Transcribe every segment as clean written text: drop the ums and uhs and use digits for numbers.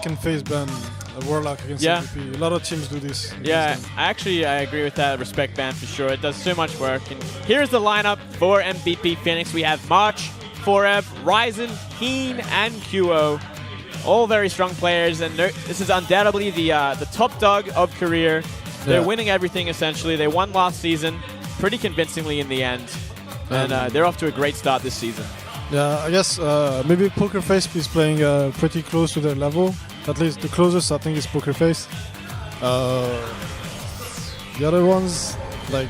can face ban a Warlock against MVP. A lot of teams do this. Yeah, actually, I agree with that. Respect ban for sure. It does so much work. And here's the lineup for MVP Phoenix. We have March, Forev, Ryzen, Keen, and QO. All very strong players, and this is undoubtedly the top dog of career. They're winning everything, essentially. They won last season pretty convincingly in the end, and they're off to a great start this season. Yeah, I guess maybe Pokerface is playing pretty close to their level. At least the closest, I think, is Pokerface. The other ones, like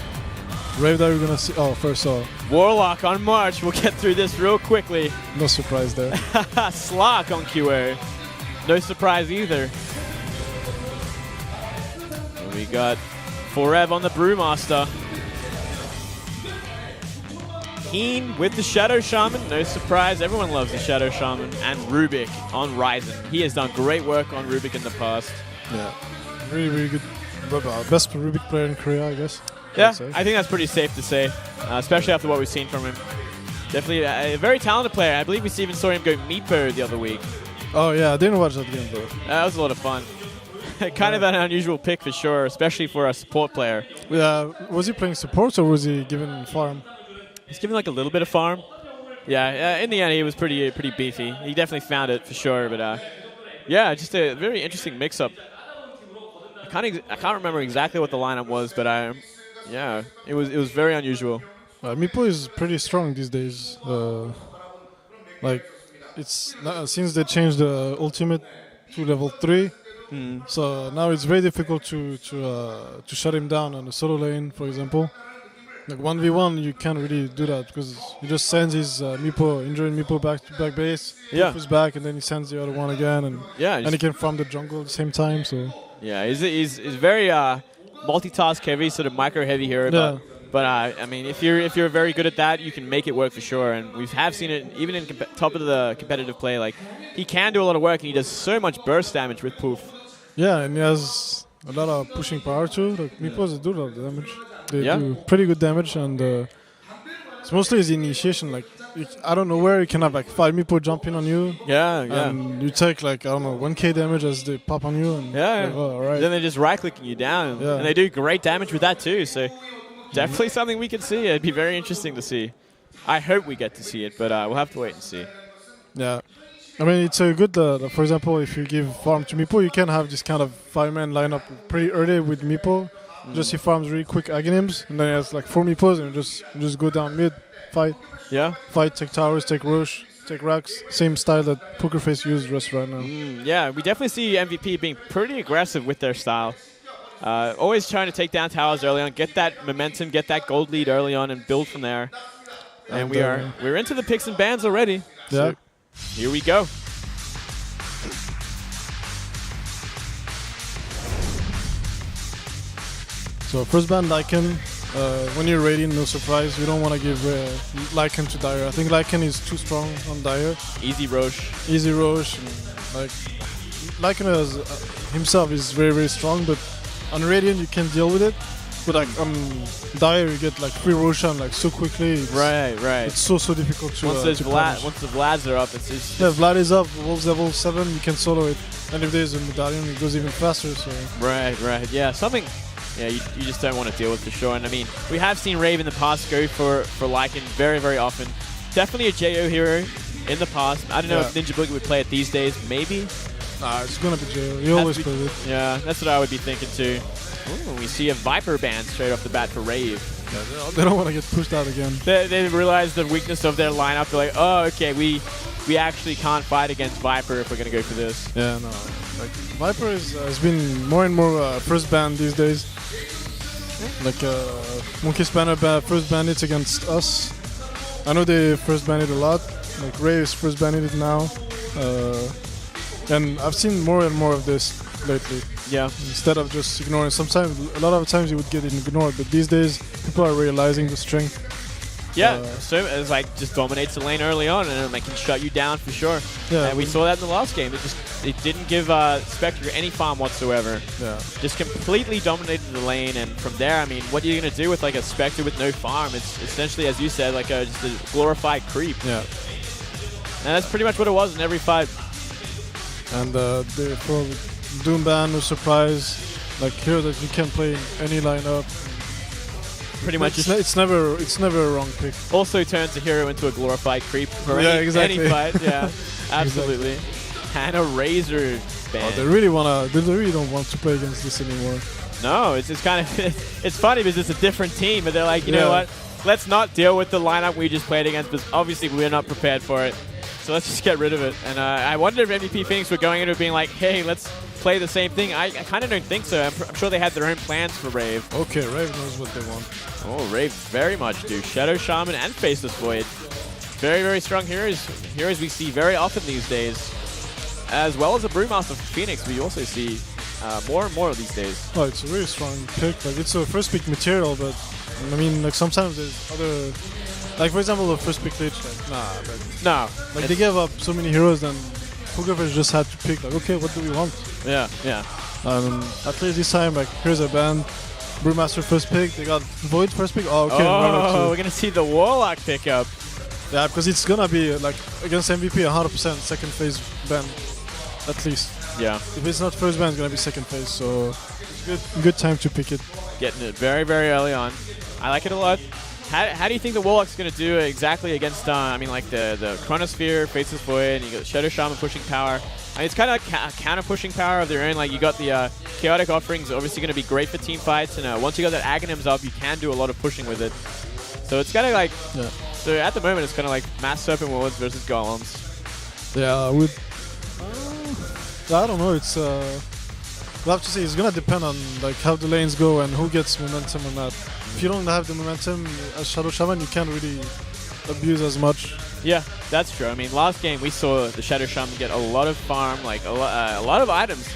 Rave that we're going to see. Oh, first Warlock on March. We'll get through this real quickly. No surprise there. Slark on QA. No surprise either. And we got Forev on the Brewmaster. Keen with the Shadow Shaman. No surprise. Everyone loves the Shadow Shaman. And Rubik on Ryzen. He has done great work on Rubik in the past. Yeah. Really, really good. Best Rubik player in Korea, I guess. Yeah, I think that's pretty safe to say, especially after what we've seen from him. Definitely a very talented player. I believe we even saw him go Meepo the other week. Oh, yeah. I didn't watch that game, though. That was a lot of fun. Kind of an unusual pick for sure, especially for a support player. Yeah. Was he playing support or was he given farm? He's given like a little bit of farm. Yeah, in the end, he was pretty beefy. He definitely found it for sure. But yeah, just a very interesting mix-up. I can't remember exactly what the lineup was, but yeah, it was very unusual. Meepo is pretty strong these days. Like it's since they changed the ultimate to level 3, so now it's very difficult to shut him down on the solo lane, for example. Like 1v1, you can't really do that because he just sends his injured Meepo back to back base, his back, and then he sends the other one again, and he can farm the jungle at the same time. So yeah, he's very multitask heavy, sort of micro heavy hero. Yeah. But I mean, if you're very good at that, you can make it work for sure. And we have seen it even in top of the competitive play. Like he can do a lot of work, and he does so much burst damage with Poof. Yeah, and he has a lot of pushing power too. Like Meepos do a lot of damage. They do pretty good damage, and it's mostly his initiation. Like I don't know where you can have like 5 Meepo jumping on you. Yeah. And you take like, I don't know, 1k damage as they pop on you. And like, oh, all right. Then they're just right-clicking you down. Yeah. And they do great damage with that too. So definitely something we can see. It'd be very interesting to see. I hope we get to see it, but we'll have to wait and see. Yeah. I mean, it's a good, for example, if you give farm to Meepo, you can have this kind of 5-man lineup pretty early with Meepo. Just he farms really quick Aghanims, and then he has like 4 Meepos, and you just go down mid, fight. Yeah. Fight, take towers, take Roche, take racks. Same style that Pokerface uses right now. Yeah, we definitely see MVP being pretty aggressive with their style. Always trying to take down towers early on, get that momentum, get that gold lead early on, and build from there. And we're into the picks and bans already. Yeah. So here we go. So first ban Lycan. When you're raiding, no surprise, you don't want to give Lycan to Dire. I think Lycan is too strong on Dire. Easy Roche. Easy Roche. And, like Lycan himself is very, very strong, but on Radiant you can deal with it. But like on Dire you get like free Roshan like so quickly. Right. It's so difficult to once the Vlads are up, it's just Vlad is up. Wolves level 7, you can solo it. And if there's a medallion, it goes even faster. So right. Yeah, something. Yeah, you just don't want to deal with for sure. And I mean, we have seen Rave in the past go for Lycan very, very often. Definitely a JO hero in the past. I don't know if Ninja Boogie would play it these days. Maybe. Nah, it's gonna be JO. He always plays it. Yeah, that's what I would be thinking too. Ooh, we see a Viper ban straight off the bat for Rave. Yeah, they don't want to get pushed out again. They realize the weakness of their lineup. They're like, oh, okay, we actually can't fight against Viper if we're gonna go for this. Yeah, no. Like Viper has been more and more first ban these days. Like Monkey Spanner first banned it against us. I know they first banned it a lot. Like Rave's first banned it now. And I've seen more and more of this lately. Yeah. Instead of just ignoring. A lot of times you would get ignored, but these days people are realizing the strength. Yeah, so it's like just dominates the lane early on, and they can shut you down for sure. Yeah, and we saw that in the last game. It didn't give Spectre any farm whatsoever. Yeah, just completely dominated the lane, and from there, I mean, what are you gonna do with like a Spectre with no farm? It's essentially, as you said, like just a glorified creep. Yeah, and that's pretty much what it was in every fight. And for Doom ban was surprise. Like here that you can play any lineup. Pretty much. It's never a wrong pick. Also turns a hero into a glorified creep for any fight. Yeah, absolutely. Exactly. And a Razor ban. They really don't want to play against this anymore. No, it's kind of it's funny because it's a different team, but they're like, you know what? Let's not deal with the lineup we just played against because obviously we're not prepared for it. So let's just get rid of it. And I wonder if MVP Phoenix were going into it being like, hey, let's play the same thing. I kind of don't think so. I'm sure they had their own plans for Rave. Okay, Rave knows what they want. Oh, Rave very much do. Shadow Shaman and Faceless Void. Very, very strong heroes. Heroes we see very often these days. As well as the Brewmaster for Phoenix, we also see more and more of these days. Oh, it's a really strong pick. Like it's a first pick material, but I mean, like sometimes there's other, like for example, the first pick Lich. Like, no. Like they gave up so many heroes, and Pokerfish just had to pick. Like, okay, what do we want? Yeah. At least this time, like here's a band. Brewmaster first pick. They got Void first pick. Oh, okay. Oh, we're gonna see the Warlock pick up. Yeah, because it's gonna be like against MVP 100% second phase ban, at least. Yeah. If it's not first ban, it's gonna be second phase. So good time to pick it. Getting it very, very early on. I like it a lot. How do you think the Warlock's going to do exactly against, I mean, like the Chronosphere, Faceless Void, and you got Shadow Shaman pushing power. I mean, it's kind of like counter-pushing power of their own. Like, you got the Chaotic Offerings, obviously going to be great for team fights, and once you got that Aghanims up, you can do a lot of pushing with it. So it's kind of like, so at the moment, it's kind of like Mass Serpent Warlords versus Golems. Yeah, I don't know, it's, we'll have to see, it's going to depend on like how the lanes go and who gets momentum and that. If you don't have the momentum as Shadow Shaman, you can't really abuse as much. Yeah, that's true. I mean, last game we saw the Shadow Shaman get a lot of farm, like a lot of items.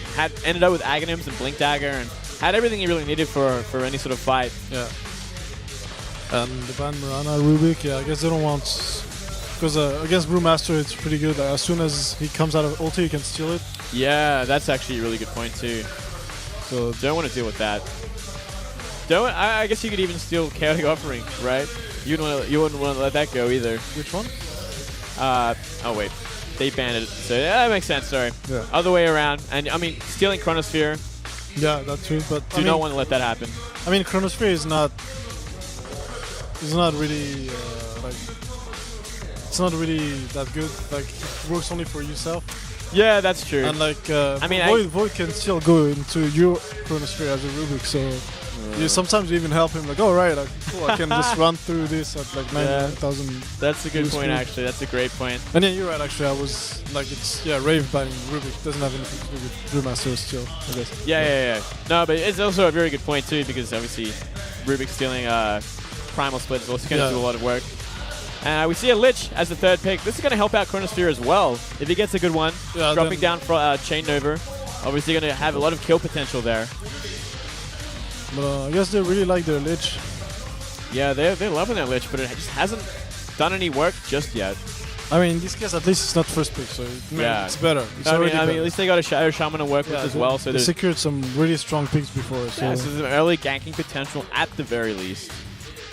Ended up with Aghanims and Blink Dagger and had everything he really needed for any sort of fight. Yeah. And the ban Mirana, Rubik, yeah, I guess they don't want, because against Brewmaster it's pretty good. As soon as he comes out of ulti, you can steal it. Yeah, that's actually a really good point too. So don't want to deal with that. I guess you could even steal Chaotic Offering, right? You wouldn't want to let that go either. Which one? Oh wait, they banned it. So yeah, that makes sense. Sorry. Yeah. Other way around. And I mean, stealing Chronosphere. Yeah, that's true. But do not want to let that happen. I mean, Chronosphere is not really like, it's not really that good. Like it works only for yourself. Yeah, that's true. And like, I mean, Void can still go into your Chronosphere as a Rubik, so you sometimes even help him. Like, oh right, like, cool, I can just run through this at like 99,000. That's a good point, actually. That's a great point. And yeah, you're right. Actually, I was like, it's Rave banning Rubik doesn't have anything to do with Brewmaster still, I guess. Yeah. No, but it's also a very good point too, because obviously Rubik stealing Primal Split is also going to do a lot of work. We see a Lich as the third pick. This is going to help out Chronosphere as well. If he gets a good one, dropping down for Chain Nova, obviously going to have a lot of kill potential there. But I guess they really like their Lich. Yeah, they're loving their Lich, but it just hasn't done any work just yet. I mean, in this case, at least it's not first pick, so it's better. I mean, at least they got a Shadow Shaman to work with as well. So they secured some really strong picks before. So there's some early ganking potential at the very least.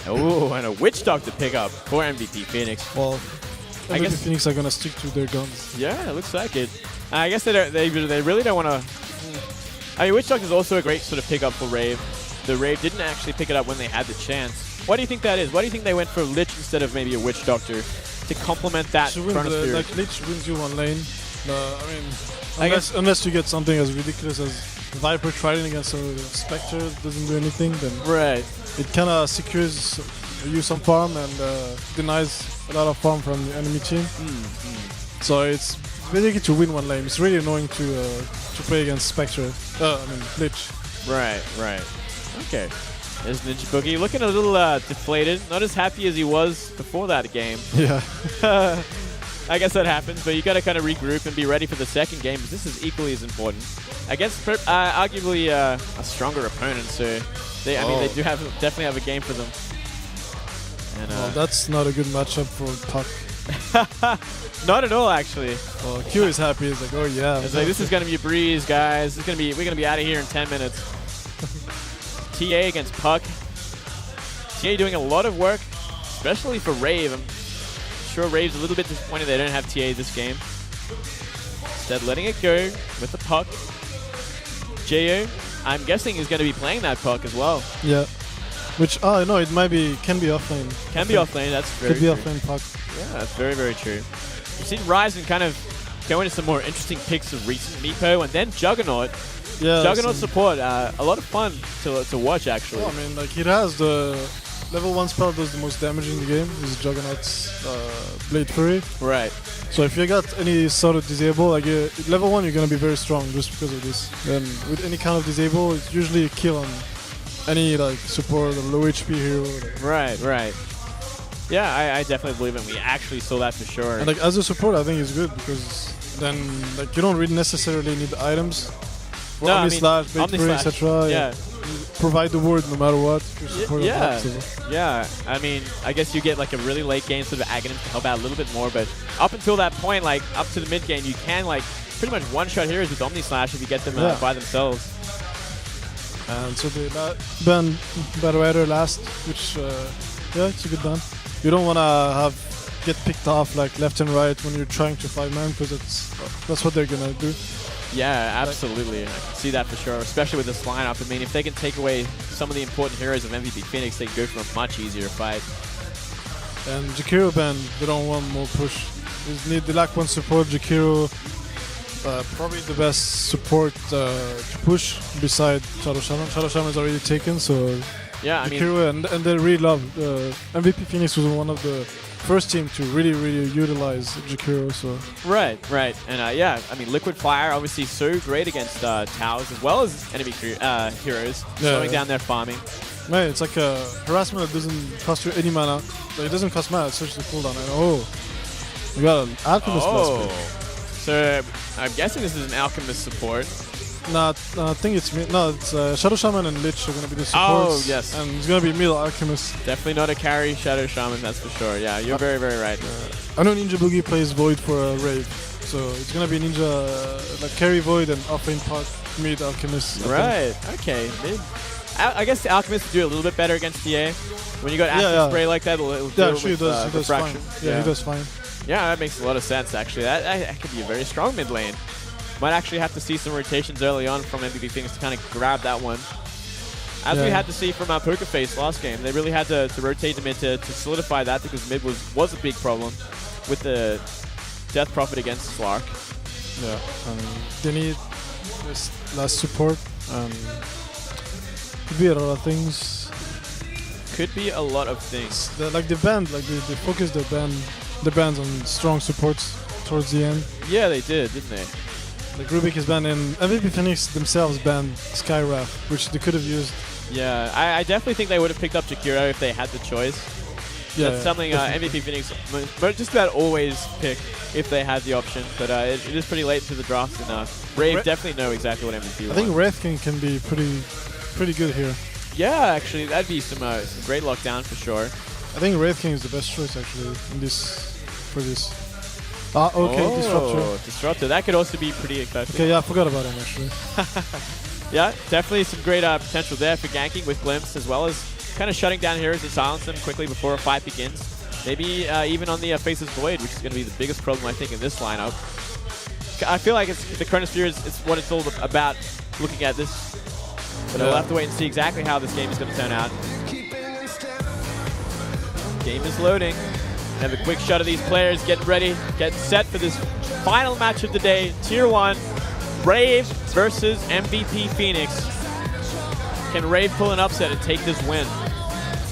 Oh, and a Witch Doctor pick up for MVP Phoenix. Well, I guess Phoenix are gonna stick to their guns. Yeah, it looks like it. I guess they really don't want to. I mean, Witch Doctor is also a great sort of pick up for Rave. The Rave didn't actually pick it up when they had the chance. What do you think that is? Why do you think they went for Lich instead of maybe a Witch Doctor to complement that Chronosphere? Like Lich wins you one lane. I mean, unless you get something as ridiculous as Viper Trident against a Spectre doesn't do anything, then it kind of secures you some farm and denies a lot of farm from the enemy team. So it's basically to win one lane. It's really annoying to play against Spectre. Lich. Right. Okay. There's Ninja Boogie looking a little deflated. Not as happy as he was before that game. Yeah. I guess that happens, but you got to kind of regroup and be ready for the second game. This is equally as important against arguably a stronger opponent. So they do definitely have a game for them. And well, that's not a good matchup for Puck. Not at all, actually. Well, Q is happy. He's like, oh yeah. It's like, this is gonna be a breeze, guys. We're gonna be out of here in 10 minutes. TA against Puck. TA doing a lot of work, especially for Rave. I'm sure Rave's a little bit disappointed they don't have TA this game. Instead, letting it go with the puck. Geo, I'm guessing, is going to be playing that puck as well. Yeah. Which, no, it can be offlane. Can be offlane, that's very true. Could be true. offlane puck. Yeah, that's very, very true. We've seen Ryzen kind of go into some more interesting picks of recent Meepo, and then Juggernaut. Yeah, Juggernaut support, a lot of fun to watch, actually. Well, I mean, like, it has the level 1 spell does the most damage in the game. Is Juggernaut's Blade Fury. Right. So if you got any sort of disable, like level 1, you're gonna be very strong just because of this. And with any kind of disable, it's usually a kill on any like support or low HP hero. Right, right. Yeah, I definitely believe it. We actually saw that for sure. And like as a support, I think it's good because then like you don't really necessarily need items. For Omni-Slash, Blade Fury, etc. Yeah. Provide the word no matter what. Yeah. I mean, I guess you get like a really late game sort of Aghanim to help out a little bit more, but up until that point, like up to the mid game, you can like pretty much one-shot heroes with Omni-Slash if you get them by themselves. And so they ban Battle Rider last, which it's a good ban. You don't want to get picked off like left and right when you're trying to 5-man because that's what they're gonna do. Yeah, absolutely. I can see that for sure, especially with this lineup. I mean, if they can take away some of the important heroes of MVP Phoenix, they can go for a much easier fight. And Jakiro ban, they don't want more push. They lack one support. Jakiro, probably the best support to push beside Shadow Shaman. Shadow Shaman is already taken, so yeah, I Jakiro mean, and they really love MVP Phoenix was one of the first team to really utilize Jakiro. So right, and yeah, I mean, Liquid Fire obviously so great against towers as well as enemy heroes, slowing down their farming. Man, it's like a harassment that doesn't cost you any mana. Like, it doesn't cost mana; it's just the cooldown. And you got an Alchemist last pick. So I'm guessing this is an Alchemist support. No, I think it's Shadow Shaman and Lich are going to be the supports. Oh, yes. And it's going to be middle Alchemist. Definitely not a carry Shadow Shaman, that's for sure. Yeah, you're very, very right. I know Ninja Boogie plays Void for Rave. So it's going to be Ninja, like carry Void and offlane pot, mid Alchemist. Right, okay. I guess the Alchemist will do a little bit better against DA. When you got Acid Spray like that, it'll deal with he does fine. Yeah, he does fine. Yeah, that makes a lot of sense, actually. That could be a very strong mid lane. Might actually have to see some rotations early on from MVP Phoenix to kind of grab that one. As we had to see from our Poker Face last game, they really had to rotate the mid to solidify that because mid was a big problem with the Death Prophet against Slark. Yeah, they need this last support. Could be a lot of things. Could be a lot of things. They focused the bands on strong supports towards the end. Yeah, they did, didn't they? Like Rubik is banned, and MVP Phoenix themselves banned Skywrath, which they could have used. Yeah, I definitely think they would have picked up Jakiro if they had the choice. Yeah, that's something MVP Phoenix just about always pick if they had the option, but it is pretty late to the draft, and Rave definitely know exactly what MVP wants. I think Wraith King can be pretty good here. Yeah, actually, that'd be some great lockdown for sure. I think Wraith King is the best choice actually for this. Okay, Disruptor. That could also be pretty effective. Okay, yeah, I forgot about him actually. Yeah, definitely some great potential there for ganking with Glimpse, as well as kind of shutting down heroes and silence them quickly before a fight begins. Maybe even on the Faceless Void, which is going to be the biggest problem, I think, in this lineup. I feel like the Chronosphere is what it's all about looking at this. But we'll have to wait and see exactly how this game is going to turn out. Game is loading. Have a quick shot of these players getting ready, getting set for this final match of the day. Tier 1, Rave versus MVP Phoenix. Can Rave pull an upset and take this win?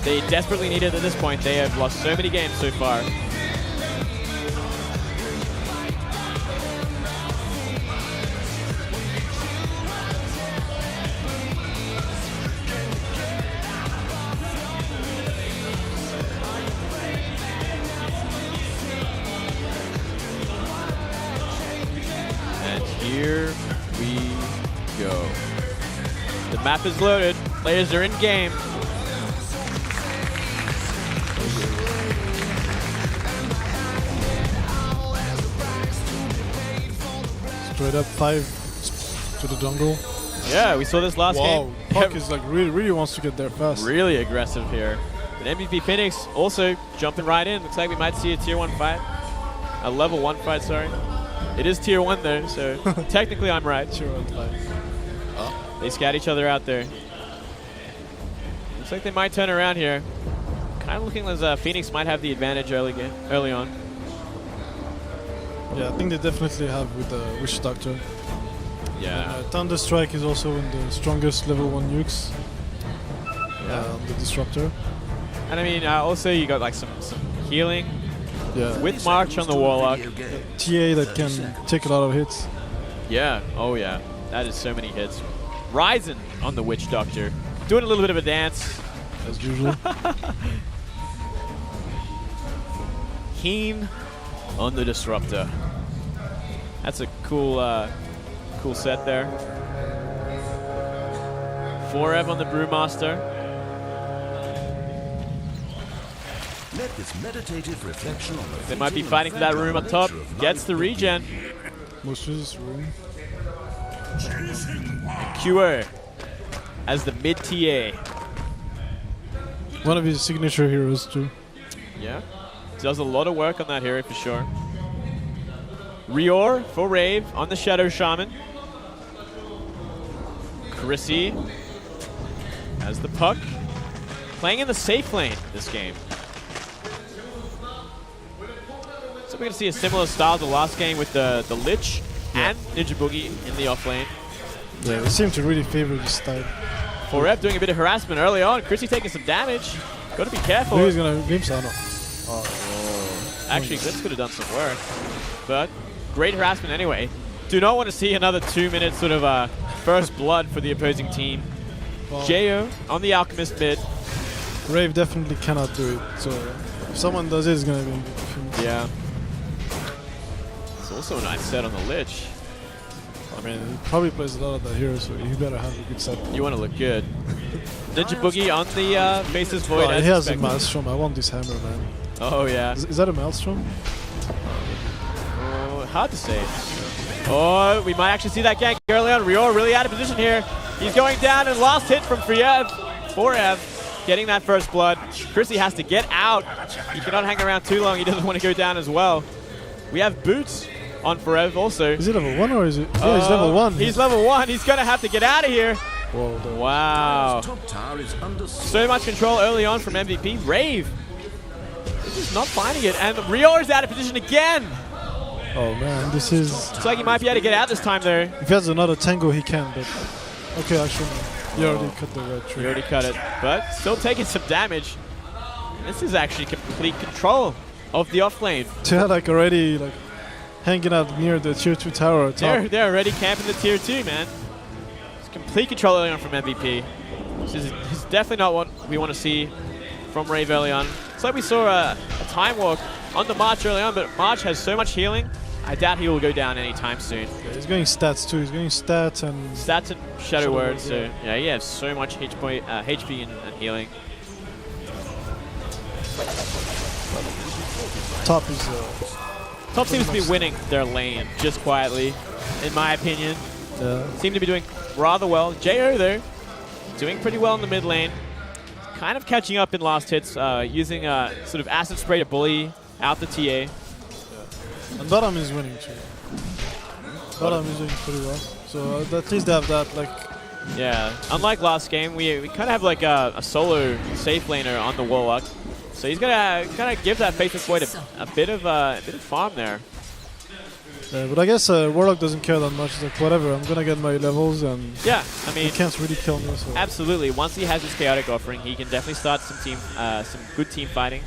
They desperately need it at this point. They have lost so many games so far. Here we go. The map is loaded. Players are in game. Straight up 5 to the jungle. Yeah, we saw this last game. Wow, Puck is like really wants to get there fast. Really aggressive here. But MVP Phoenix also jumping right in. Looks like we might see a Tier 1 fight. A level 1 fight, sorry. It is Tier 1 though, so technically I'm right. Tier 1 5. They scat each other out there. Looks like they might turn around here. Kind of looking as Phoenix might have the advantage early on. Yeah, I think they definitely have with the Witch Doctor. Yeah. Thunder Strike is also in the strongest level 1 nukes. The Disruptor. And I mean, also you got like some healing. Yeah. With March on the Warlock. TA that can take a lot of hits. Yeah. Oh yeah. That is so many hits. Ryzen on the Witch Doctor. Doing a little bit of a dance. As usual. Keen on the Disruptor. That's a cool cool set there. 4Ev on the Brewmaster. Let this meditative reflection on the They might be fighting for that room up top. Gets the regen. Most of this room. QO as the mid TA. One of his signature heroes too. Yeah. Does a lot of work on that hero for sure. Rior for Rave on the Shadow Shaman. Chrissy has the puck. Playing in the safe lane this game. So we're going to see a similar style to the last game with the Lich and Ninja Boogie in the off lane. Yeah, they seem to really favor this style. 4F doing a bit of harassment early on. Chrissy taking some damage. Got to be careful. Maybe he's going to game sound. Actually, Glitz could have done some work. But great harassment anyway. Do not want to see another 2-minute sort of first blood for the opposing team. Well, Jo on the Alchemist mid. Rave definitely cannot do it. So if someone does it, it's going to be him. Yeah. It's also a nice set on the Lich. I mean, he probably plays a lot of that hero, so he better have a good set. You want to look good. Ninja Boogie on the Faceless Void. Oh, he has a Maelstrom. I want this hammer, man. Oh, yeah. Is that a Maelstrom? Oh, hard to say. Oh, we might actually see that gank early on. Rior really out of position here. He's going down, and last hit from 4Ev getting that first blood. Chrissy has to get out. He cannot hang around too long. He doesn't want to go down as well. We have Boots on 4Ev also. Is it level 1 or is it? Yeah, he's level 1. He's level 1. He's going to have to get out of here. Whoa, wow. So much control early on from MVP. Rave. He's just not finding it. And Rior is out of position again. Oh, man. This is... Looks like he might be able to get out this time, though. If he has another tango, he can, but... Okay, actually, he already cut the red tree. He already cut it, but still taking some damage. This is actually complete control of the off lane. They're like already like hanging out near the tier 2 tower. They're already camping the tier 2, man. It's complete control early on from MVP. This is definitely not what we want to see from Rave early on. It's like we saw a time walk on the March early on, but March has so much healing. I doubt he will go down anytime soon. Yeah, he's going stats too. He's going stats and Shadow Word. So yeah, he has so much HP and healing. Top is Top seems to be winning their lane just quietly, in my opinion. Seem to be doing rather well. Jo though, doing pretty well in the mid lane. Kind of catching up in last hits, using sort of acid spray to bully out the TA. And bottom is winning too. Bottom is doing pretty well. So at least they have that like. Yeah, unlike last game, we kind of have like a solo safe laner on the Warlock. So he's gonna kind of give that Faceless Void a bit of farm there. Yeah, but I guess Warlock doesn't care that much. He's like, whatever, I'm gonna get my levels and yeah, I mean, he can't really kill me. So. Absolutely. Once he has his chaotic offering, he can definitely start some good team fighting,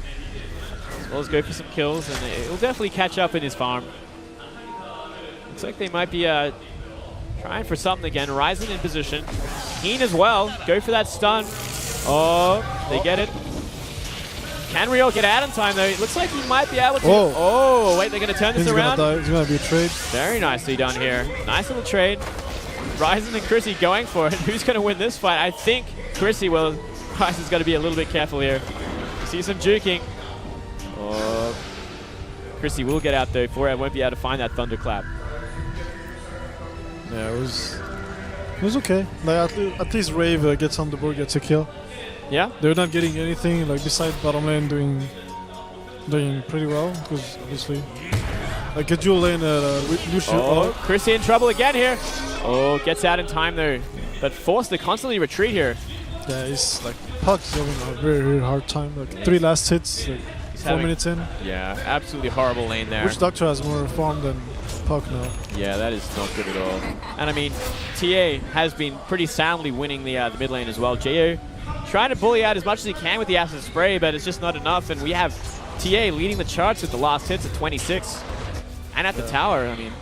as well as go for some kills, and it'll definitely catch up in his farm. Looks like they might be trying for something again. Ryzen in position. Keen as well. Go for that stun. Oh, they get it. Can Rior get out in time, though? It looks like he might be able to. Whoa. Oh, wait, they're going to turn this around. It's going to be a trade. Very nicely done here. Nice little trade. Ryzen and Chrissy going for it. Who's going to win this fight? I think Chrissy will. Ryzen's got to be a little bit careful here. See some juking. Oh. Chrissy will get out, though. 4F won't be able to find that thunderclap. Yeah, it was okay. Like at least Rave gets on the board, gets a kill. Yeah, they're not getting anything like besides bottom lane doing pretty well because obviously Like a dual lane with Lucio. Oh, Chrissy in trouble again here. Oh, gets out in time though, but forced to constantly retreat here. Yeah, he's like Puck's having a very, very hard time. Like 3 last hits, like 4 minutes in. Yeah, absolutely horrible lane there. Which Doctor has more farm than Puck now. Yeah, that is not good at all. And I mean, TA has been pretty soundly winning the mid lane as well. Jo trying to bully out as much as he can with the acid spray, but it's just not enough. And we have TA leading the charts with the last hits at 26. And at the tower, I mean,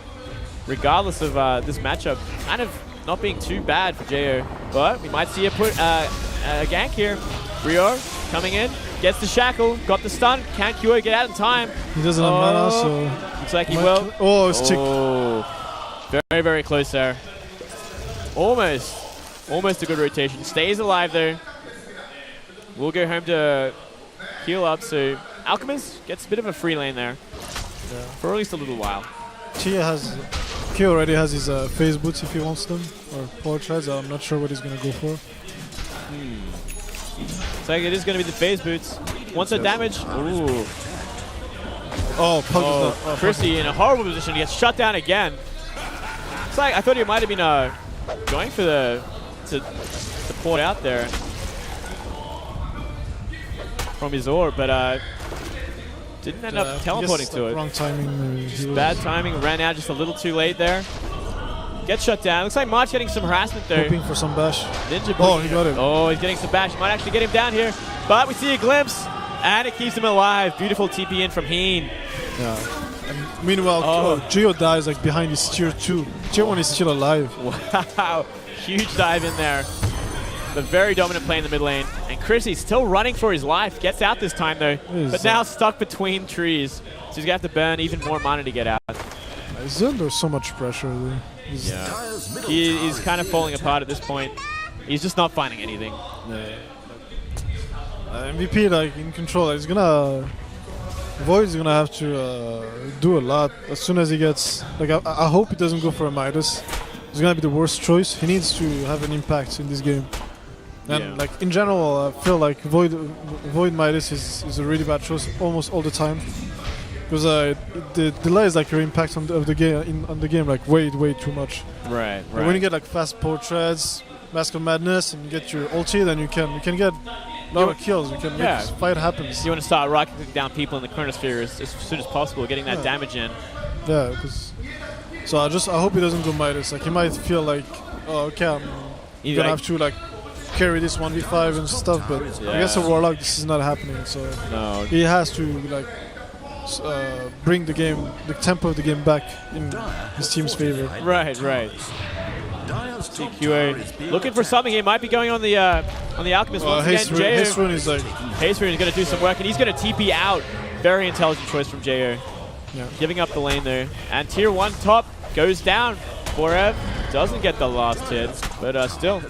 regardless of this matchup, kind of not being too bad for Jo. But we might see a gank here. Rio coming in, gets the shackle, got the stun. Can Kyo get out in time? He doesn't have mana, so... Looks like he will. Oh, it's tick. Very, very close there. Almost a good rotation. Stays alive though. We'll go home to heal up, so Alchemist gets a bit of a free lane there. Yeah. For at least a little while. Kyo already has his phase boots if he wants them, or power treads. I'm not sure what he's going to go for. Looks like it is going to be the phase boots. Wants a damage. Ooh. Oh, Puck Chrissy in a horrible position. He gets shut down again. It's like I thought he might have been going for the port out there from his orb, but didn't end up teleporting to it. Wrong timing. Bad timing. Ran out just a little too late there. Gets shut down. Looks like March getting some harassment there. Hoping for some bash. Ninja. Oh, he got it. Oh, he's getting some bash. Might actually get him down here, but we see a glimpse, and it keeps him alive. Beautiful TP in from Heen. Yeah. And meanwhile, Geo dies like behind his tier 2. Tier 1 is still alive. Wow. Huge dive in there. The very dominant play in the mid lane. And Chrissy's still running for his life. Gets out this time though. But now stuck between trees. So he's going to have to burn even more mana to get out. He's under so much pressure. Yeah. He's kind of falling apart at this point. He's just not finding anything. Yeah. MVP like in control. He's gonna... Void's gonna have to do a lot as soon as he gets... Like I hope he doesn't go for a Midas. It's gonna be the worst choice. He needs to have an impact in this game. And like in general, I feel like Void Midas is a really bad choice almost all the time, because the delays like your impact on the game like way too much. Right. When you get like fast portraits, Mask of Madness, and you get your ulti, then you can get a lot of kills. You can make fight happens. You want to start rocketing down people in the chronosphere as soon as possible, getting that damage in. Yeah, because so I hope he doesn't go Midas. Like he might feel like, oh okay, I'm gonna have to like carry this 1v5 and stuff, but I guess a Warlock this is not happening. So he has to like bring the tempo of the game back in his team's favor. Right. TQA looking for something. He might be going on the Alchemist once again. Haste Rune is like... Haste Rune is going to do some work, and he's going to TP out. Very intelligent choice from JO. Yeah. Giving up the lane there. And Tier 1 top goes down. Forev doesn't get the last hit, but still.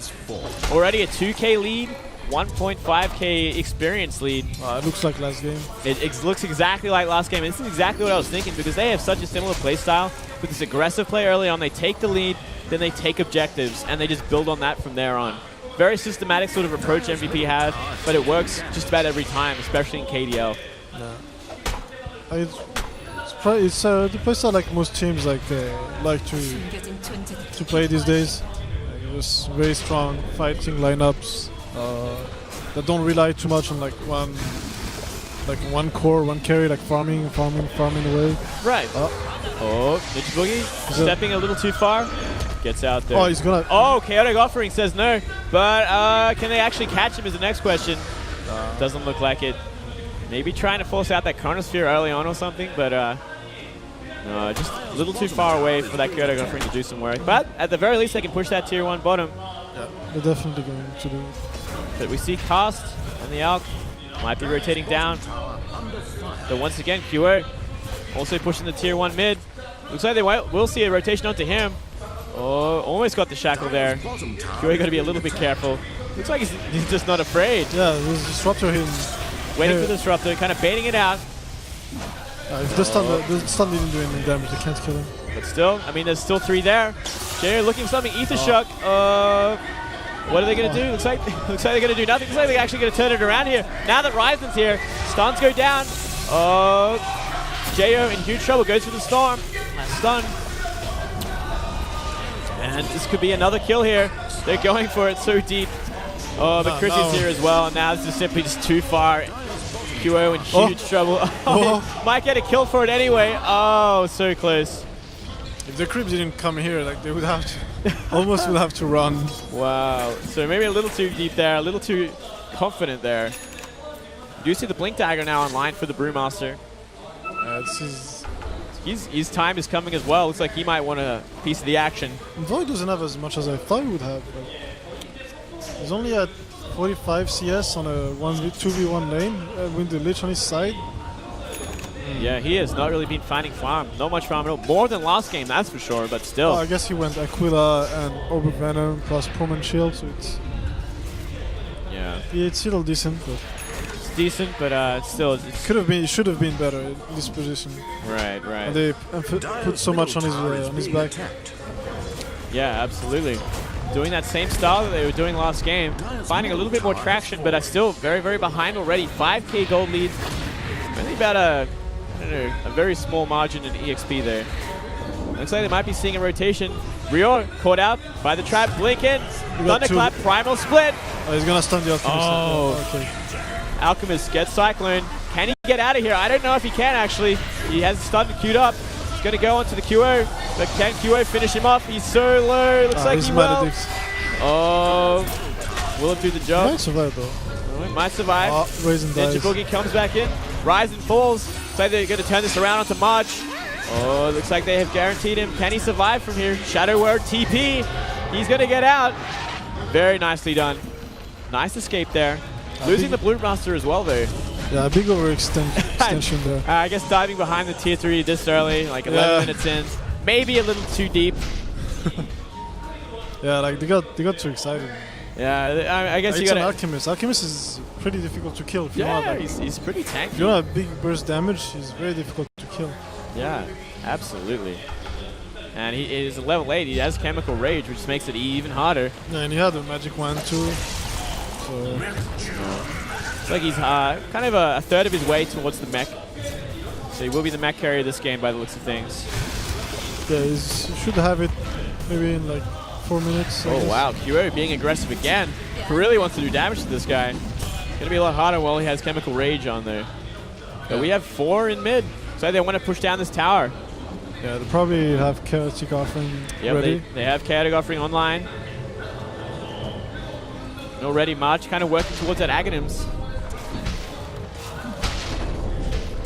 Already a 2k lead, 1.5k experience lead. It looks like last game. It looks exactly like last game. This is exactly what I was thinking, because they have such a similar play style. With this aggressive play early on, they take the lead, then they take objectives, and they just build on that from there on. Very systematic sort of approach MVP has, but it works just about every time, especially in KDL. Yeah. It's the playstyle like most teams like to play these days. Just very strong fighting lineups that don't rely too much on like one core, one carry, like farming away. Right. Oh, Ninja Boogie stepping a little too far. Gets out there. Oh, he's gonna... Oh, Chaotic Offering says no. But can they actually catch him is the next question. Doesn't look like it. Maybe trying to force out that Chronosphere early on or something, but no, just a little too far away for that Chaotic Offering to do some work. But at the very least, they can push that Tier 1 bottom. Yeah, they're definitely going to do it. But we see Cast and the Alk might be rotating down. But once again, QO also pushing the Tier 1 mid. Looks like they will see a rotation onto him. Oh, almost got the shackle there. QO got to be a little bit careful. Looks like he's just not afraid. Yeah, there's a Disruptor here. Waiting for the Disruptor, kind of baiting it out. If the stun didn't do any damage, they can't kill him. But still, I mean, there's still 3 there. Jay looking for something. Ether Shock. What are they going to do? Looks like they're going to do nothing. Looks like they're actually going to turn it around here. Now that Ryzen's here, stuns go down. Jo in huge trouble. Goes for the storm. Stun. And this could be another kill here. They're going for it so deep. Oh, but Chris is here as well. And now this is simply just too far. QO in huge trouble. Oh, might get a kill for it anyway. Oh, so close. If the creep didn't come here, like they would have to, almost would have to run. Wow. So maybe a little too deep there, a little too confident there. You do see the Blink Dagger now online for the Brewmaster. His time is coming as well. Looks like he might want a piece of the action. Void doesn't have as much as I thought he would have. But he's only at 45 CS on a 2v1 lane with the Lich on his side. Yeah, he has not really been finding farm. Not much farm at all. More than last game, that's for sure, but still. I guess he went Aquila and Orb Venom plus Pullman Shield, so it's... Yeah. It's still decent, but... It's decent, but still... It should have been better in this position. Right. And they put so much on his back. Yeah, absolutely. Doing that same style that they were doing last game. Finding a little bit more traction, but still very, very behind already. 5k gold lead. Only about a very small margin in EXP there. Looks like they might be seeing a rotation. Rio caught out by the trap. Blink in. Thunderclap, Primal Split. Oh, he's going to stun the Alchemist. Oh, okay. Alchemist gets Cyclone. Can he get out of here? I don't know if he can, actually. He has stun queued up. He's going to go onto the QO. But can QO finish him off? He's so low. Looks like he will. Oh, will it do the job? He might survive, though. Oh, it might survive. Raisin dies. Ninja Boogie comes back in. Ryzen falls. Looks like they're going to turn this around onto March. Oh, looks like they have guaranteed him. Can he survive from here? Shadow Word TP. He's going to get out. Very nicely done. Nice escape there. Losing the Brewmaster as well, though. Yeah, a big overextension there. I guess diving behind the tier 3 this early, like 11 minutes in. Maybe a little too deep. Yeah, like they got too excited. Yeah, I guess you got got an Alchemist. Alchemist is pretty difficult to kill. If you want, like, he's pretty tanky. If you want a big burst damage, he's very difficult to kill. Yeah, absolutely. And he is a level 8. He has Chemical Rage, which makes it even harder. Yeah, and he had a Magic Wand too. So it's like he's kind of a third of his way towards the mech. So he will be the mech carrier this game by the looks of things. Yeah, he should have it maybe in like 4 minutes. Oh wow, QO being aggressive again. He really wants to do damage to this guy. It's gonna be a lot harder while he has Chemical Rage on there. But we have 4 in mid. So they want to push down this tower. Yeah, they probably have Chaotic Offering ready. They have Chaotic Offering online. Already March kind of working towards that Aghanims.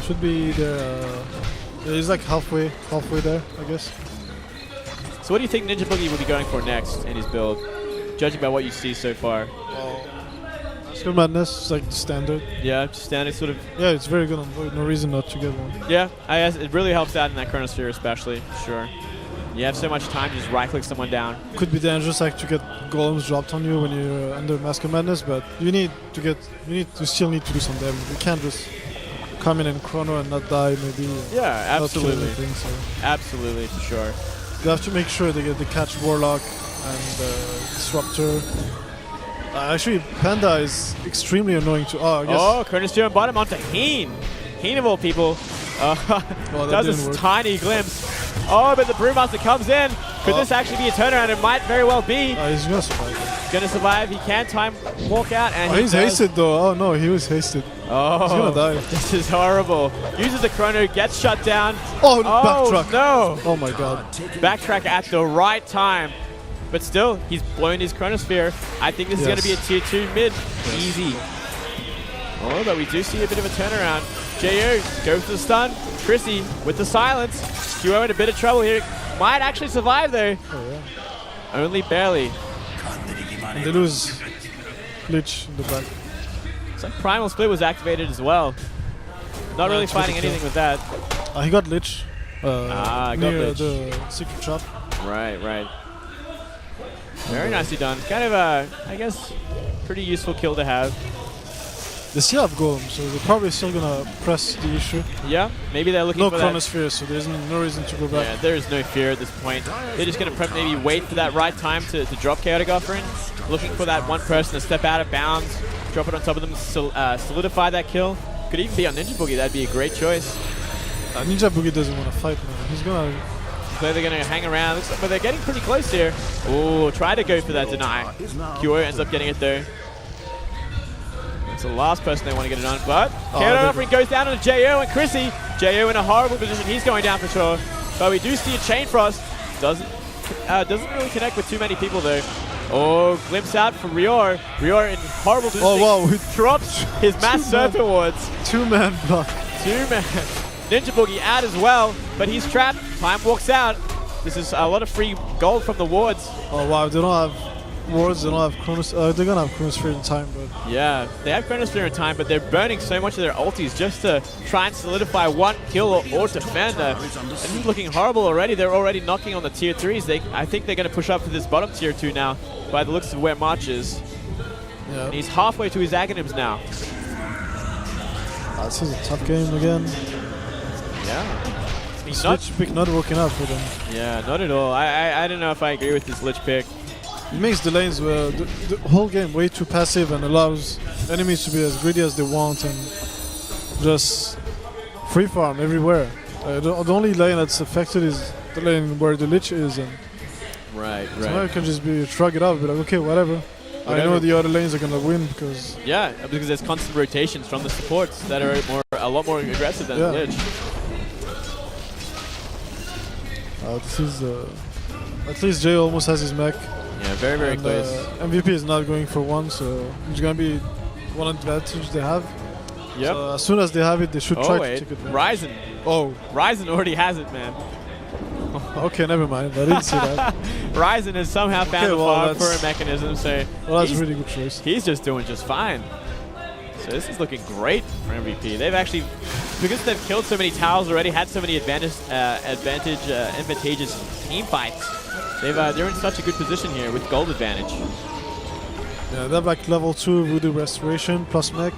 Should be there. He's like halfway there, I guess. So what do you think Ninja Boogie will be going for next in his build, judging by what you see so far? Masker Madness is like standard. Yeah, just standard sort of. Yeah, it's very good on Void. No reason not to get one. Yeah, I guess it really helps out in that Chronosphere especially, sure. You have so much time to just right-click someone down. Could be dangerous like to get golems dropped on you when you're under Masker Madness, but you still need to do some damage. You can't just come in and chrono and not die maybe. Yeah, absolutely. Anything, so. Absolutely, for sure. You have to make sure they catch Warlock and Disruptor. Actually, Panda is extremely annoying to. I guess. Oh, Chronosphere on bottom onto Heen. Heen of all people. Does this tiny glimpse. Oh, but the Brewmaster comes in. Could this actually be a turnaround? It might very well be. He's going to survive. He's going to survive. He can time walk out. And he's hasted though. Oh no, he was hasted. Oh, he's going to die. This is horrible. Uses the chrono, gets shut down. Oh, backtrack. No. Oh my god. Backtrack at the right time. But still, he's blown his Chronosphere. I think this is going to be a tier 2 mid. Easy. Oh, but we do see a bit of a turnaround. Jo goes for the stun. Chrissy with the silence. QO in a bit of trouble here. Might actually survive though. Oh, yeah. Only barely. And they lose Lich in the back. So Primal Split was activated as well. Not really finding anything with that. He got Lich. Got near Lich. The secret trap. Right. Very nicely done. Kind of a, I guess, pretty useful kill to have. They still have Golem, so they're probably still gonna press the issue. Yeah, maybe they're looking for that. No Chronosphere, so there's no reason to go back. Yeah, there is no fear at this point. They're just gonna maybe wait for that right time to drop Chaotic Offering. Looking for that one person to step out of bounds, drop it on top of them, solidify that kill. Could even be on Ninja Boogie, that'd be a great choice. Ninja Boogie doesn't want to fight, man. He's gonna... So they're going to hang around, but they're getting pretty close here. Oh, try to go for that deny. Kyo ends up getting it though. It's the last person they want to get it on, but KDL offering goes down on Jo and Chrissy. Jo in a horrible position. He's going down for sure. But we do see a Chain Frost. Doesn't really connect with too many people though. Oh, glimpse out for Rior. Rior in horrible position. Oh, wow. Drops his Mass Serpent Wards. Two-man block. Two-man. Ninja Boogie out as well, but he's trapped. Time walks out. This is a lot of free gold from the wards. Oh wow, they don't have wards, they don't have Chronos. They're gonna have Chronosphere in time, but yeah, they have Chronosphere in time, but they're burning so much of their ultis just to try and solidify one kill or defend. And this is looking horrible already. They're already knocking on the tier 3s. I think they're gonna push up for this bottom tier 2 now, by the looks of where March is. yeah. And he's halfway to his Aghanims now. This is a tough game again. Yeah. He's Lich pick not working out for them. Yeah, not at all. I don't know if I agree with this Lich pick. It makes the lanes the whole game way too passive and allows enemies to be as greedy as they want and just free farm everywhere. The only lane that's affected is the lane where the Lich is, and right. so now you can just shrug it off, be like, okay, whatever. I know the other lanes are gonna win because because there's constant rotations from the supports that are a lot more aggressive than the Lich. This is at least Jay almost has his mech. Yeah, very close. MVP is not going for one, so it's gonna be one advantage they have. Yep. So as soon as they have it, they should try to take it. Ryzen. Oh, Ryzen already has it, man. Okay, never mind. I didn't see that. Ryzen has somehow found a farm for a mechanism, so that's a really good choice. He's just doing just fine. So this is looking great for MVP. They've actually, because they've killed so many towers already, had so many advantageous team fights. They're in such a good position here with gold advantage. Yeah, they're like level 2 Voodoo Restoration plus mech.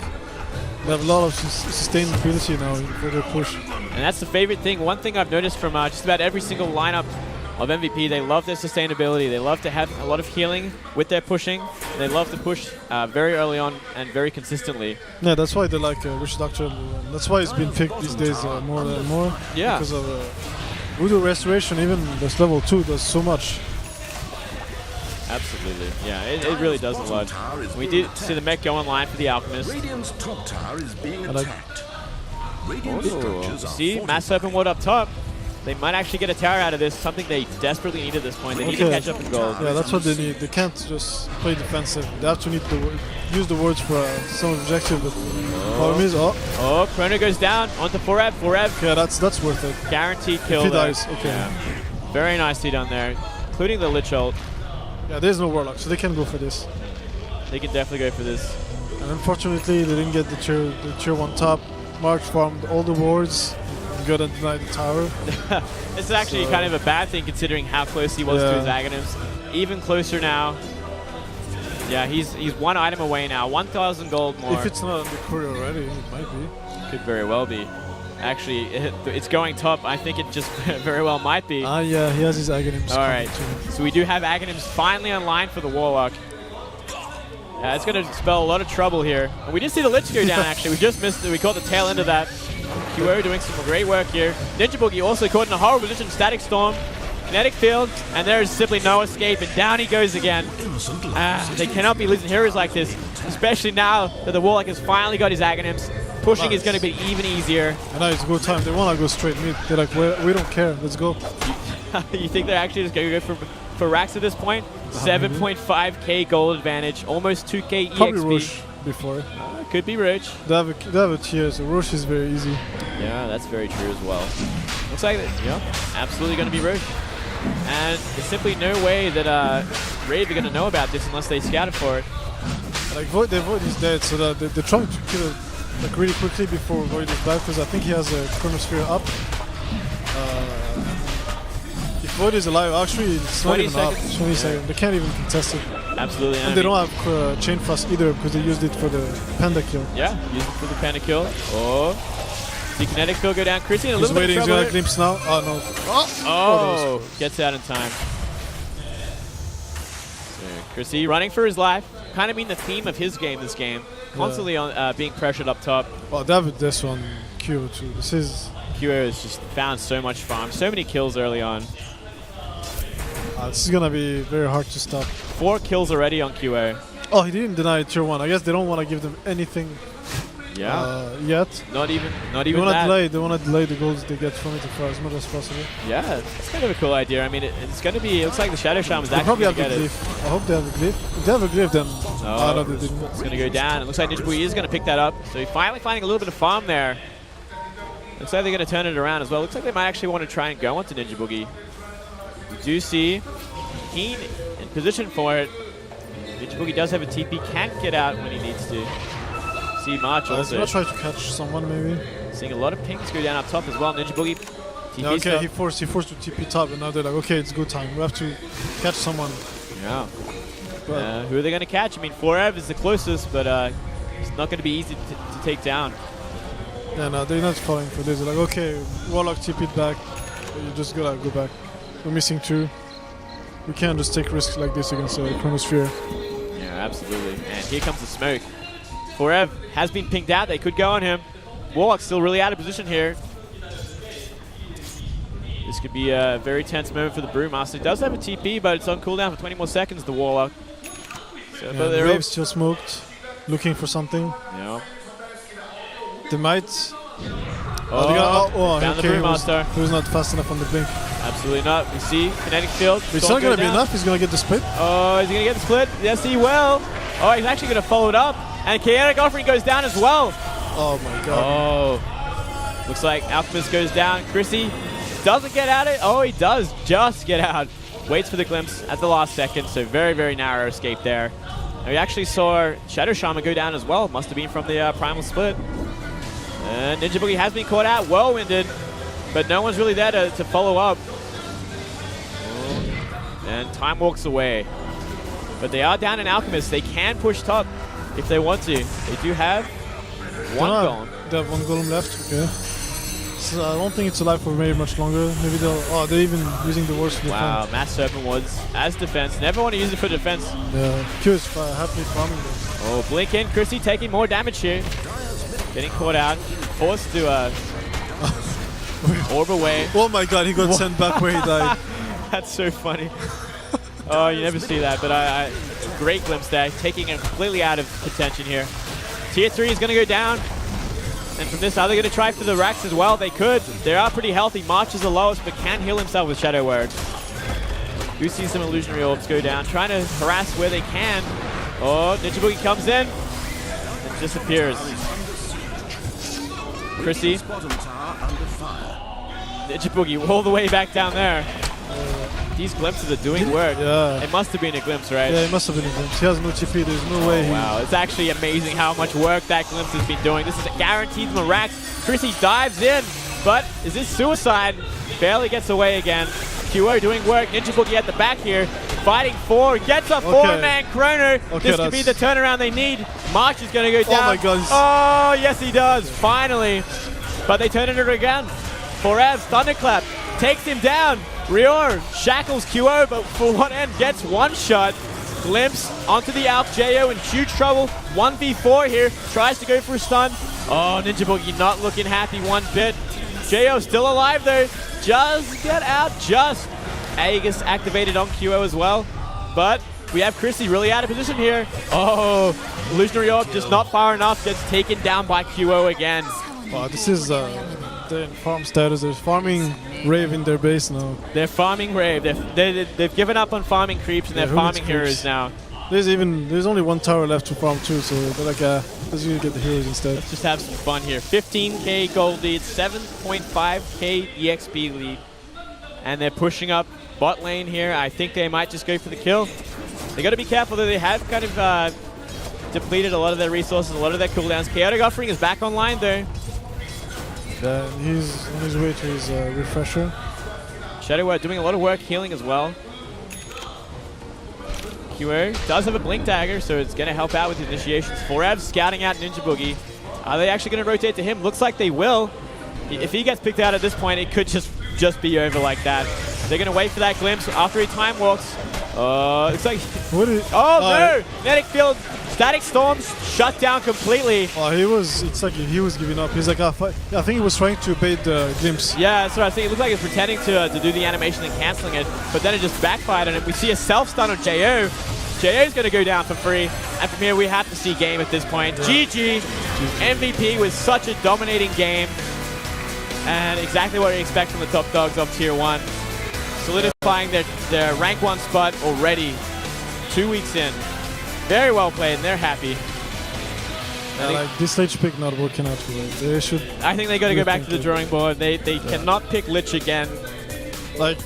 They have a lot of sustainability now for their push. And that's the favorite thing. One thing I've noticed from just about every single lineup of MVP, they love their sustainability. They love to have a lot of healing with their pushing. They love to push very early on and very consistently. Yeah, that's why they like Witch Doctor. That's why it's been picked these days more and more. Yeah. Because of Voodoo Restoration, even this level 2 does so much. Absolutely. Yeah, it really does a lot. We did see the mech go online for the Alchemist. Radiant's top tower is being attacked. See, Mass Serpent Ward up top. They might actually get a tower out of this, something they desperately need at this point. They need to catch up in gold. Yeah, that's what they need. They can't just play defensive. They have to use the wards for some objective. But problem is, Chrono goes down onto Forev. Yeah, that's worth it. Guaranteed kill. If he dies, okay. Yeah. Very nicely done there, including the Lich ult. Yeah, there's no Warlock, so they can go for this. They can definitely go for this. And unfortunately, they didn't get the tier 1 top. March farmed all the wards. Got to deny the tower. It's actually kind of a bad thing considering how close he was to his Aghanims. Even closer now. Yeah, he's one item away now. 1,000 gold more. If it's not on the courier already, it might be. Could very well be. Actually, it's going top. I think it just very well might be. Yeah, he has his Aghanims. All right, so we do have Aghanims finally online for the Warlock. Yeah, it's going to spell a lot of trouble here. And we did see the Lich go down, actually. We just missed it. We caught the tail end of that. QO doing some great work here. Ninja Boogie also caught in a horrible position. Static Storm, Kinetic Field, and there is simply no escape. And down he goes again. They cannot be losing heroes like this, especially now that the Warlock has finally got his Aghanims. Pushing is going to be even easier. And now it's go time. They want to go straight mid. They're like, we don't care. Let's go. You think they're actually just going to go for racks at this point? 7.5k gold advantage, almost 2k EXP. Probably Roche before. Could be Roche. They have a tier, so Roche is very easy. Yeah, that's very true as well. Looks like absolutely going to be Roche. And there's simply no way that Rave are going to know about this unless they scouted for it. Like Void is dead, so that they're trying to kill it like really quickly before Void is back, because I think he has a Chronosphere up. If Void is alive, actually it's not even up. 20 seconds. They can't even contest it. Absolutely. And they don't have Chain Frost either because they used it for the Panda kill. Yeah, used it for the Panda kill. See Kinetic Field go down. Chrissy in a little bit of trouble. He's waiting, he's glimpse now. Oh, no. Oh, gets out in time. So, Chrissy running for his life. Kind of been the theme of his game Constantly on, being pressured up top. Well, David, this one, Q2. This is QO has just found so much farm, so many kills early on. This is gonna be very hard to stop. 4 kills already on QO. Oh, he didn't deny Tier 1. I guess they don't want to give them anything yet. Not even They want that. to delay. They want to delay the goals they get from it for as much as possible. Yeah, it's kind of a cool idea. I mean, it's going to be. It looks like the Shadow Shaman is They actually probably have going the to get it. glyph. I hope they have a glyph. If they have a glyph, then no, they didn't. It's going to go down. It looks like Ninja Boogie is going to pick that up. So he's finally finding a little bit of farm there. Looks like they're going to turn it around as well. Looks like they might actually want to try and go onto Ninja Boogie. We do see Keen in position for it. Ninja Boogie does have a TP, can't get out when he needs to. See March He's also. going to try to catch someone, maybe. Seeing a lot of pings go down up top as well. Ninja Boogie. TP Okay, he forced to TP top, and now they're like, okay, it's go time. We have to catch someone. Yeah. Who are they going to catch? I mean, 4Ev is the closest, but it's not going to be easy to take down. Yeah, no, they're not falling for this. They're like, okay, Warlock TP'd back. You just gotta go back. We're missing 2. We can't just take risks like this against Chronosphere. Yeah, absolutely. And here comes the smoke. 4Ev has been pinged out. They could go on him. Warlock's still really out of position here. This could be a very tense moment for the Brewmaster. He does have a TP, but it's on cooldown for 20 more seconds, the Warlock. So, Yeah, but the they're Rave's still smoked, looking for something. Yeah. They might. Found the Brewmaster. He was not fast enough on the blink. Absolutely not. We see kinetic field. It's not going to be enough. He's going to get the split. Oh, is he going to get the split? Yes, he will. Oh, he's actually going to follow it up. And chaotic offering goes down as well. Oh my god. Oh. Looks like Alchemist goes down. Chrissy doesn't get at it. Oh, he does just get out. Waits for the glimpse at the last second. So very, very narrow escape there. And we actually saw Shadow Shaman go down as well. Must have been from the Primal Split. And Ninja Boogie has been caught out. Whirlwinded. But no one's really there to follow up. And time walks away. But they are down in Alchemist. They can push top if they want to. They do have one golem. They have 1 golem left. Okay. So I don't think it's alive for very much longer. Maybe they'll. Oh, they're even using the worst defense. Wow, Mass Serpent Woods as defense. Never want to use it for defense. Yeah. Q is happily farming this. Oh, blink in. Chrissy taking more damage here. Getting caught out. Forced to orb away. Oh my god, he got sent back where he died. That's so funny. Oh, you never see that, but great glimpse there. Taking him completely out of contention here. Tier 3 is going to go down. And from this, are they going to try for the racks as well? They could. They are pretty healthy. March is the lowest, but can heal himself with Shadow Word. Do see some illusionary orbs go down, trying to harass where they can. Oh, Ninja Boogie comes in and disappears. Chrissy. Ninja Boogie all the way back down there. These glimpses are doing work. Yeah. It must have been a glimpse, right? Yeah, it must have been a glimpse. He has no TP. There's no way. Wow, it's actually amazing how much work that glimpse has been doing. This is guaranteed from the racks. Chrissy dives in, but is this suicide? Barely gets away again. QO doing work. Ninja Boogie at the back here. Fighting 4. Gets a 4-man chrono. This could be the turnaround they need. March is going to go down. Oh my god. Oh, yes he does. Finally. But they turn it again. 4Ev, Thunderclap. Takes him down. Rior shackles QO, but for one end gets one shot. Glimpse onto the Alp. Jo in huge trouble. 1v4 here. Tries to go for a stun. Oh, Ninja Boogie not looking happy one bit. Jo still alive though. Just get out. Just. Aegis activated on QO as well. But we have Chrissy really out of position here. Oh, Illusionary Orb just not far enough. Gets taken down by QO again. Wow, this is they're in farm status. They're farming Rave in their base now. They're farming Rave. They've given up on farming creeps and they're farming heroes now. There's only 1 tower left to farm too, so they're like, let's really get the heroes instead. Let's just have some fun here. 15k gold lead, 7.5k EXP lead, and they're pushing up bot lane here. I think they might just go for the kill. They got to be careful though. They have kind of depleted a lot of their resources, a lot of their cooldowns. Chaotic Offering is back online though. And he's on his way to his refresher. Shadow Word doing a lot of work healing as well. QO does have a blink dagger, so it's going to help out with the initiations. 4Ev scouting out Ninja Boogie. Are they actually going to rotate to him? Looks like they will. If he gets picked out at this point, it could just be over like that. They're going to wait for that glimpse after he time walks. It's like... What is, oh no! Kinetic field Static Storms shut down completely. Oh, it's like he was giving up. He's like, I think he was trying to bait the glimpse. Yeah, that's what I think. It looked like he was pretending to do the animation and canceling it, but then it just backfired on him. We see a self-stun on JO. JO's going to go down for free, and from here we have to see game at this point. GG. MVP with such a dominating game, and exactly what we expect from the top dogs of Tier 1. Solidifying their rank 1 spot already 2 weeks in. Very well played, and they're happy. Yeah, like this stage pick not working out for them. They should. I think they got to go back to the drawing board. They cannot pick Lich again. Like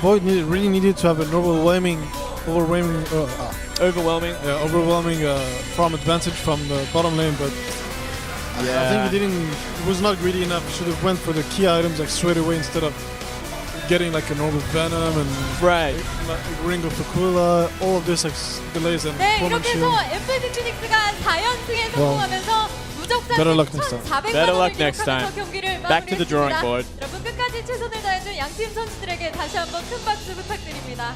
Void really needed to have an overwhelming farm advantage from the bottom lane, but I think he was not greedy enough. He should have went for the key items like straight away instead of getting like a normal Venom and Ring of Aquila, all of this like delays and 네, 이렇게 해서 MVP 피닉스가 4연승에 성공하면서 무적산 better luck next time. 1,400만 Better luck 원을 next time. 기록하면서 경기를 Back to the drawing 마무리했습니다. board. 여러분 끝까지 최선을 다해준 양팀 선수들에게 다시 한번 큰 박수 부탁드립니다.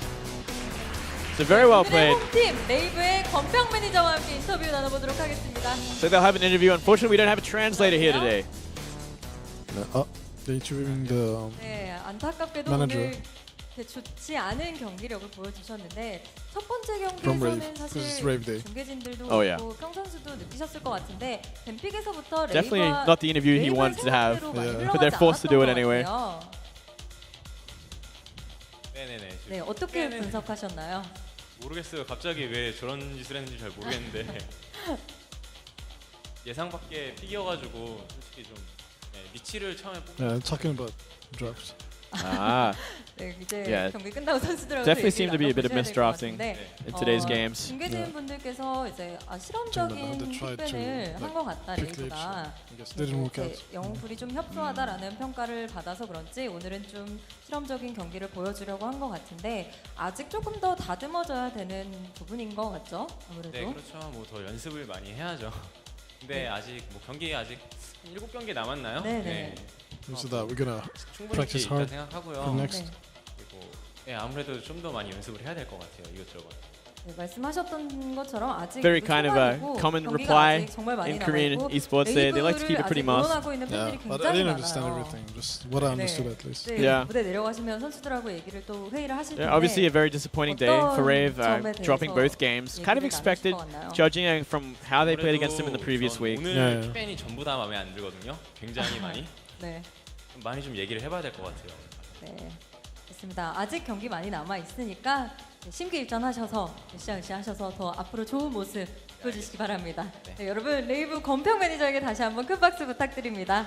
So very well 오늘의 played. 홈팀 레이브의 권평 매니저와 함께 인터뷰 나눠보도록 하겠습니다. So they'll have an interview. Unfortunately, we don't have a translator here today. They're interviewing the 네, 안타깝게도 manager. 오늘 좋지 않은 경기력을 보여주셨는데 첫 번째 From Rave, 경기에서는 because it's 사실 Rave Day. 중계진들도 Oh, yeah. 그렇고 평 선수도 느끼셨을 것 같은데 뱀픽에서부터 Definitely 레이브와 not the interview he 레이브의 wanted to have, 생각대로 많이 but they're forced to do it 흘러가지 anyway. 않았던 것 같아요. 네네네. 네, 어떻게 분석하셨나요? 모르겠어요. 갑자기 왜 저런 짓을 했는지 잘 모르겠는데 예상 밖의 픽이어가지고 솔직히 좀 리치를 처음에 뽑은 talking about drafts. 네, 이제 Yeah. 경기 끝나고 선수들하고 Definitely seemed to be a bit of misdrafting in today's games. 중계진 분들께서 이제 실험적인 픽밴을 한 것 같다 레이브가. Didn't work out. 영웅풀이 좀 협소하다라는 평가를 받아서 그런지 오늘은 좀 실험적인 경기를 보여주려고 한 것 같은데 아직 조금 더 다듬어져야 되는 부분인 것 같죠? 아무래도. 네, 그렇죠. 뭐 더 연습을 많이 해야죠. 근데 아직 뭐 경기 아직 7경기 남았나요? 네네. So that we're gonna 충분히 practice 있다 hard 생각하고요. for next. 그리고 아무래도 좀 더 많이 연습을 해야 될 것 같아요. 이것저것. 네, 말씀하셨던 것처럼 아직 Very kind of a 초반이고 common 경기가 reply 아직 정말 많이 in Korean 남아있고 esports. They like to keep it pretty masked. 응원하고 있는 팬들이 Yeah, but I 굉장히 didn't understand 많아요. everything. Just what I understood at least. 네, Yeah. 무대 내려가시면 선수들하고 얘기를 또 회의를 하실 텐데 Yeah, obviously a very disappointing day for Rave, dropping both games. Kind of 얘기를 expected, 나누실 것 같나요? judging from how they played against him in the previous week. 오늘 Yeah. 픽밴이 전부 다 마음에 안 들거든요. 굉장히 많이. 네, 많이 좀 얘기를 해봐야 될 것 같아요. 네, 좋습니다. 아직 경기 많이 남아 있으니까 심기일전하셔서 으쌰으쌰하셔서 더 앞으로 좋은 모습 보여주시기 바랍니다. 네, 여러분 레이브 권평 매니저에게 다시 한번 큰 박수 부탁드립니다.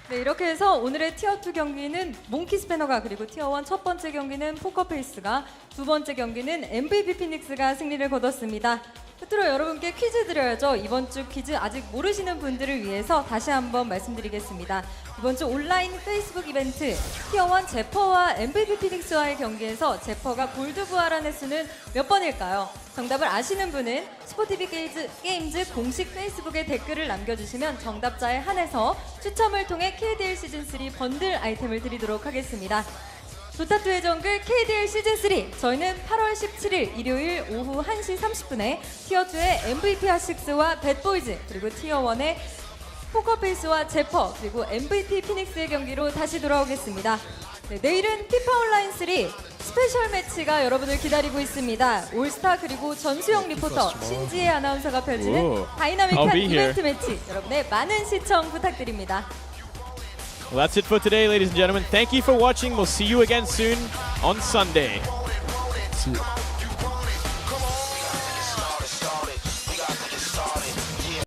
네, 이렇게 해서 오늘의 티어2 경기는 몽키 스패너가 그리고 티어1 첫 번째 경기는 포커페이스가 두 번째 경기는 MVP 피닉스가 승리를 거뒀습니다. 끝으로 여러분께 퀴즈 드려야죠. 이번 주 퀴즈 아직 모르시는 분들을 위해서 다시 한번 말씀드리겠습니다. 이번 주 온라인 페이스북 이벤트 티어1 제퍼와 MVP 피닉스와의 경기에서 제퍼가 골드 부활한 횟수는 몇 번일까요? 정답을 아시는 분은 스포티비 게임즈 공식 페이스북에 댓글을 남겨주시면 정답자에 한해서 추첨을 통해 KDL 시즌3 번들 아이템을 드리도록 하겠습니다. 도타2의 정글 KDL 시즌3 저희는 8월 17일 일요일 오후 1시 30분에 티어2의 MVP 핫식스와 배드보이즈 그리고 티어1의 포커페이스와 제퍼 그리고 MVP 피닉스의 경기로 다시 돌아오겠습니다. 네, 내일은 피파 온라인 3 스페셜 매치가 여러분을 기다리고 있습니다. 올스타 그리고 전수영 리포터 신지혜 아나운서가 펼치는 Ooh. 다이나믹한 I'll be here. 이벤트 매치 여러분의 많은 시청 부탁드립니다. Well, that's it for today, ladies and gentlemen. Thank you for watching. We'll see you again soon on Sunday. See you.